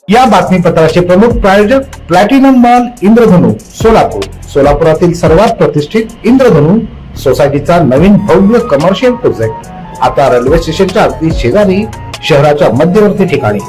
या बातमीपत्राचे प्रमुख प्रायोजक प्लॅटिनम मॉल इंद्रधनु सोलापूर. सोलापुरातील सर्वात प्रतिष्ठित इंद्रधनु सोसायटीचा नवीन भव्य कमर्शियल प्रोजेक्ट आता रेल्वे स्टेशनच्या अगदी शेजारी शहराच्या मध्यवर्ती ठिकाणी.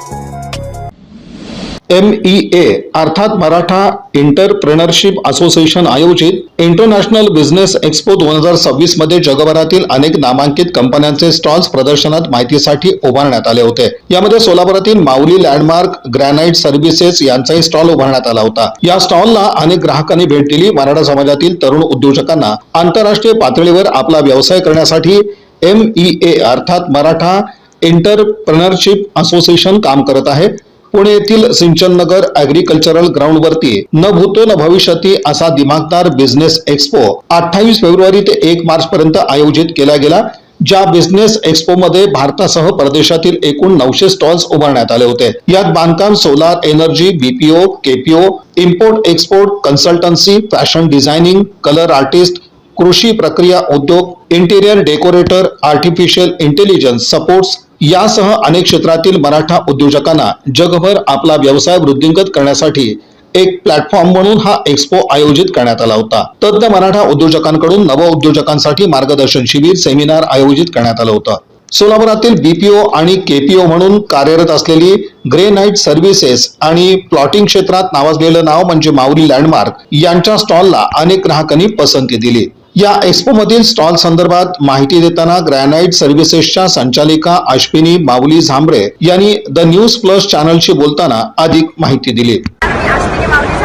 MEA अर्थात मराठा एंटरप्रेनरशिप असोसिएशन आयोजित इंटरनॅशनल बिझनेस एक्स्पो 2026 मध्ये जगभरातील अनेक नामांकित कंपन्यांचे स्टॉल्स प्रदर्शनात माहितीसाठी उभारण्यात आले होते. यामध्ये सोलापुरातील माऊली लँडमार्क ग्रॅनाइट सर्व्हिसेस यांचाही स्टॉल उभारण्यात आला होता. या स्टॉलला अनेक ग्राहकांनी भेट दिली. मराठा समाजातील तरुण उद्योजकांना आंतरराष्ट्रीय पातळीवर आपला व्यवसाय करण्यासाठी MEA अर्थात मराठा एंटरप्रेनरशिप असोसिएशन काम करत आहे. पुणे येथील सिंचन नगर ॲग्रिकल्चरल ग्राउंड वरती न भूतो न भविष्यती असा दिमागदार बिझनेस एक्स्पो 28 फेब्रुवारी ते 1 मार्च पर्यंत आयोजित केला गेला. ज्या बिझनेस एक्स्पो मध्ये भारतासह परदेशातील एकूण 900 स्टॉल्स उभारण्यात आले होते. यात बांधकाम, solar energy, BPO, KPO, import export, consultancy, fashion designing, colour artist, कृषी प्रक्रिया उद्योग, interior decorator, artificial intelligence supports यासह अनेक क्षेत्रातील मराठा उद्योजकांना जगभर आपला व्यवसाय वृद्धिंगत करण्यासाठी एक प्लॅटफॉर्म म्हणून हा एक्स्पो आयोजित करण्यात आला होता. तज्ञ मराठा उद्योजकांकडून नव उद्योजकांसाठी मार्गदर्शन शिबिर सेमिनार आयोजित करण्यात आलं होतं. सोलापुरातील BPO आणि KPO म्हणून कार्यरत असलेली ग्रेनाइट सर्व्हिसेस आणि प्लॉटिंग क्षेत्रात नावाजलेलं नाव म्हणजे माऊली लँडमार्क यांच्या स्टॉलला अनेक ग्राहकांनी पसंती दिली. या एक्स्पो मधील स्टॉल संदर्भात माहिती देताना ग्रॅनाइट सर्व्हिसेसच्या संचालिका अश्विनी माऊली झांबरे यांनी द न्यूज प्लस चॅनलशी बोलताना अधिक माहिती दिली. अश्विनी माऊली